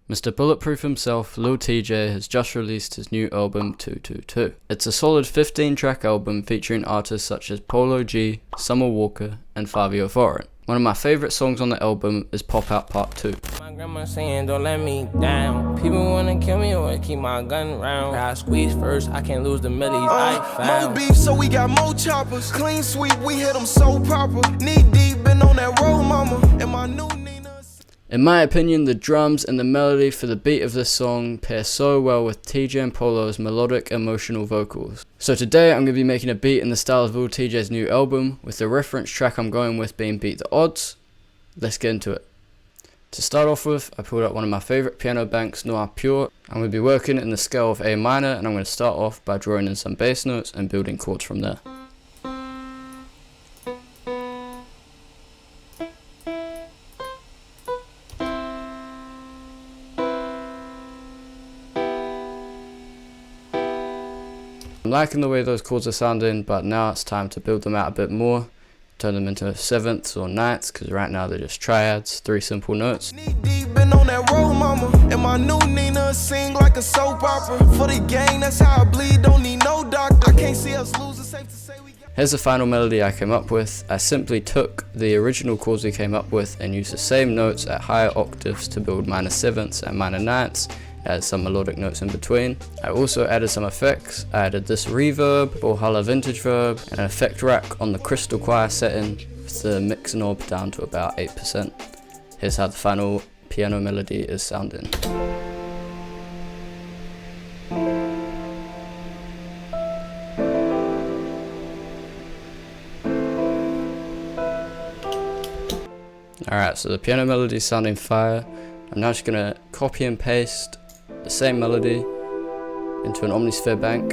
Mr. Bulletproof himself, lil Tjay, has just released his new album 222. It's a solid 15-track album featuring artists such as Polo G, Summer Walker, and Fabio Foreign. One of my favourite songs on the album is Pop Out Part 2. My grandma saying don't let me down. People wanna kill me or keep my gun round. I squeeze first, I can't lose the millies I found. More beef, so we got more choppers. Clean sweep, we hit them so proper. Knee deep, been on that road, mama. And my new Nina. In my opinion, the drums and the melody for the beat of this song pair so well with Tjay and Polo's melodic, emotional vocals. So today I'm going to be making a beat in the style of lil Tjay's new album, with the reference track I'm going with being Beat the Odds. Let's get into it. To start off with, I pulled out one of my favourite piano banks, Noir Pure. I'm going to be working in the scale of A minor, and I'm going to start off by drawing in some bass notes and building chords from there. I'm liking the way those chords are sounding, but now it's time to build them out a bit more, turn them into sevenths or ninths, because right now they're just triads, 3 simple notes. Knee deep, been on that road, mama. And my new Nina sing like a soap opera. For the gang, that's how I bleed, don't need no doctor. I can't see us losing, safe to say we got. Here's the final melody I came up with. I simply took the original chords we came up with and used the same notes at higher octaves to build minor sevenths and minor ninths. Added some melodic notes in between. I also added some effects. I added this reverb, Valhalla vintage verb, and an effect rack on the crystal choir setting with the mix knob down to about 8%. Here's how the final piano melody is sounding. Alright, so the piano melody is sounding fire. I'm now just gonna copy and paste the same melody into an omnisphere bank.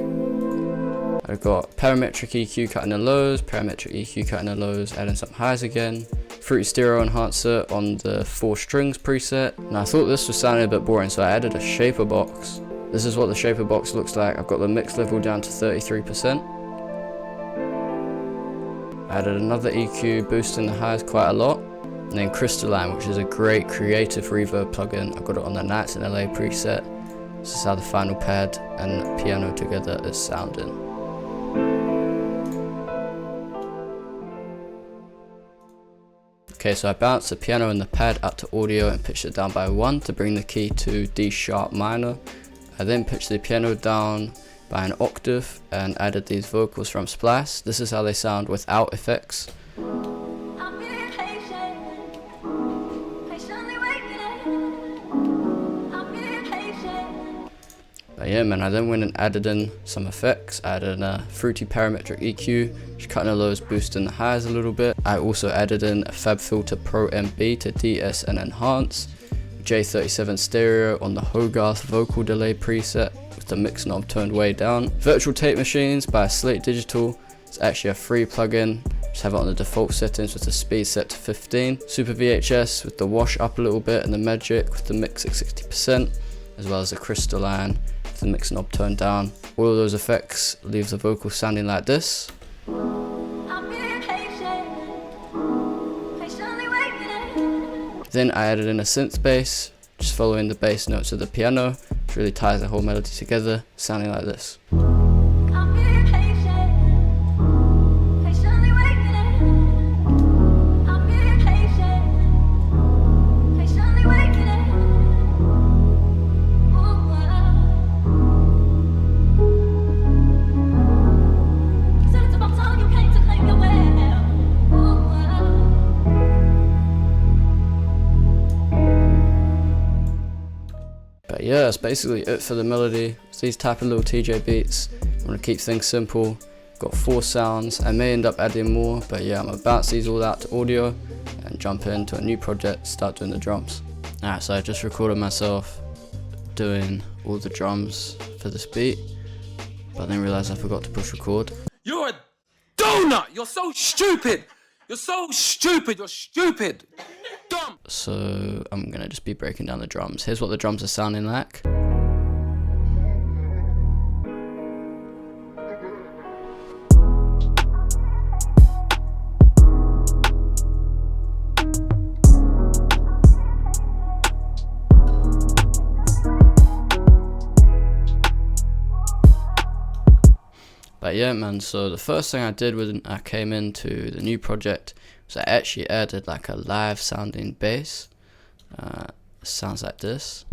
I've got parametric EQ cutting the lows, parametric EQ cutting the lows, adding some highs again, fruity stereo enhancer on the 4 strings preset. Now I thought this was sounding a bit boring, so I added a shaper box. This is what the shaper box looks like. I've got the mix level down to 33%. I added another EQ boosting the highs quite a lot. And then Crystalline, which is a great creative reverb plugin. I've got it on the Nights in LA preset. This is how the final pad and piano together is sounding. Okay, so I bounced the piano and the pad up to audio and pitched it down by 1 to bring the key to D sharp minor. I then pitched the piano down by an octave and added these vocals from Splice. This is how they sound without effects. But yeah man, I then went and added in some effects. I added a fruity parametric EQ, just cutting the lows, boosting the highs a little bit. I also added in a FabFilter Pro MB to DS and enhance. J37 stereo on the Hogarth vocal delay preset with the mix knob turned way down. Virtual Tape Machines by Slate Digital. It's actually a free plugin. Just have it on the default settings with the speed set to 15. Super VHS with the wash up a little bit and the magic with the mix at 60%, as well as the Crystalline with the mix knob turned down. All of those effects leave the vocal sounding like this. Then I added in a synth bass, just following the bass notes of the piano, which really ties the whole melody together, sounding like this. But yeah, that's basically it for the melody. It's these type of lil Tjay beats. I'm gonna keep things simple. Got 4 sounds. I may end up adding more, but yeah, I'm gonna bounce these all out to audio and jump into a new project, start doing the drums. Alright, so I just recorded myself doing all the drums for this beat, but then realized I forgot to push record. You're a donut! You're so stupid! You're so stupid! You're stupid! Dumb! So I'm gonna just be breaking down the drums. Here's what the drums are sounding like. But yeah, man, so the first thing I did when I came into the new project was I actually added like a live sounding bass. Sounds like this.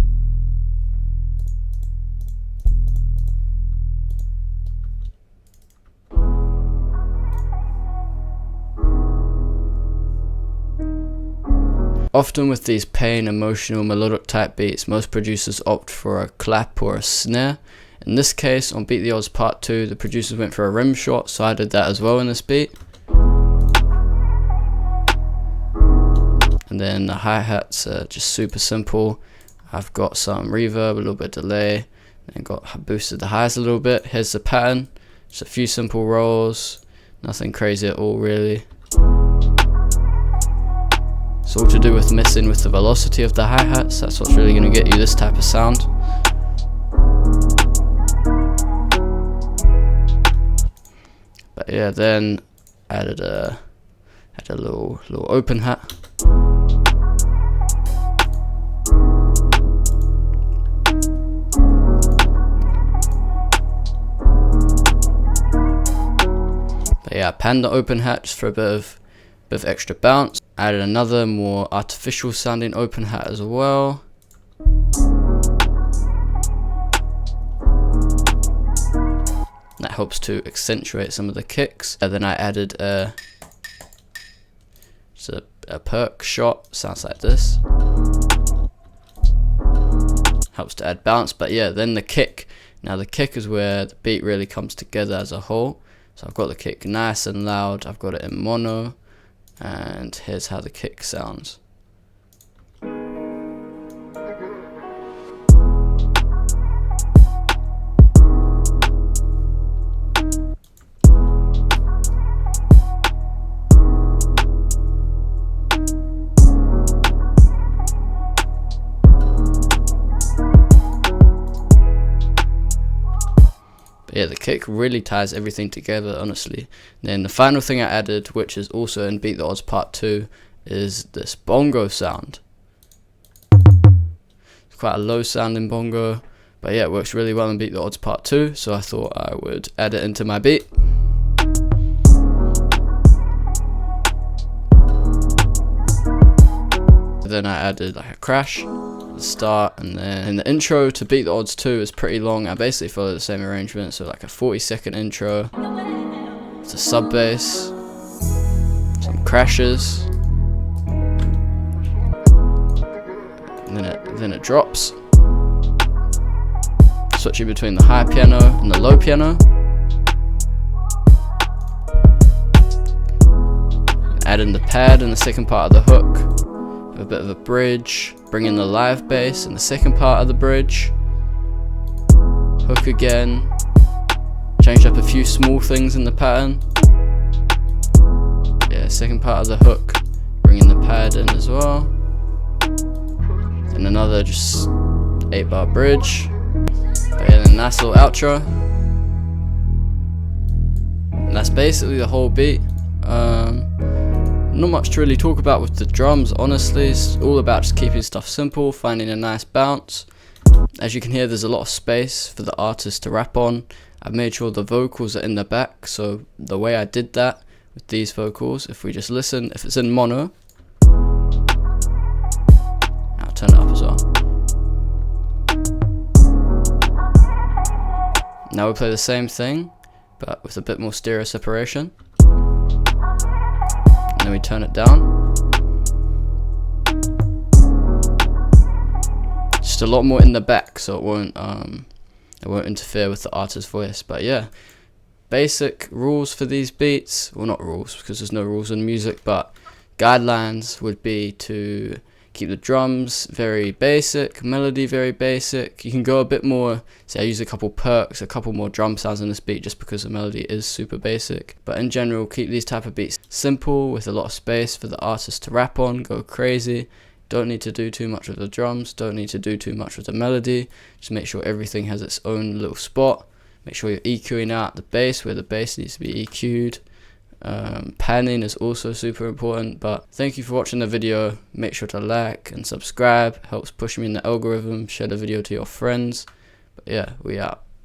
Often with these pain, emotional, melodic type beats, most producers opt for a clap or a snare. In this case, on Beat the Odds Part 2, the producers went for a rim shot, so I did that as well in this beat. And then the hi-hats are just super simple. I've got some reverb, a little bit of delay, and boosted the highs a little bit. Here's the pattern, just a few simple rolls, nothing crazy at all really. It's all to do with messing with the velocity of the hi-hats. That's what's really going to get you this type of sound. But yeah, then added a little open hat. But yeah, I panned the open hat just for a bit of extra bounce. Added another more artificial sounding open hat as well. That helps to accentuate some of the kicks. And then I added just a perk shot, sounds like this. Helps to add bounce, but yeah, then the kick. Now the kick is where the beat really comes together as a whole. So I've got the kick nice and loud, I've got it in mono. And here's how the kick sounds. But yeah, the kick really ties everything together, honestly. And then the final thing I added, which is also in Beat the Odds Part 2, is this bongo sound. It's quite a low sounding bongo, but yeah, it works really well in Beat the Odds Part 2, so I thought I would add it into my beat. Then I added like a crash at the start, and then the intro to Beat the Odds 2 is pretty long. I basically follow the same arrangement, so like a 40-second intro, it's a sub bass, some crashes, and then it drops, switching between the high piano and the low piano. Add in the pad in the second part of the hook. A bit of a bridge, bring in the live bass in the second part of the bridge, hook again, change up a few small things in the pattern. Yeah, second part of the hook, bring in the pad in as well, then another just 8-bar bridge, but yeah, then nice little outro, and that's basically the whole beat. Not much to really talk about with the drums, honestly. It's all about just keeping stuff simple, finding a nice bounce. As you can hear, there's a lot of space for the artist to rap on. I've made sure the vocals are in the back, so the way I did that with these vocals, if we just listen, if it's in mono, I'll turn it up as well. Now we play the same thing, but with a bit more stereo separation. Then we turn it down. Just a lot more in the back, so it won't interfere with the artist's voice. But yeah, basic rules for these beats, well, not rules because there's no rules in music, but guidelines would be to keep the drums very basic, melody very basic. You can go a bit more, say I use a couple perks, a couple more drum sounds in this beat just because the melody is super basic. But in general, keep these type of beats simple with a lot of space for the artist to rap on, go crazy. Don't need to do too much with the drums, don't need to do too much with the melody. Just make sure everything has its own little spot. Make sure you're EQing out the bass where the bass needs to be EQ'd. Panning is also super important. But thank you for watching the video. Make sure to like and subscribe, helps push me in the algorithm. Share the video to your friends. But yeah, we out.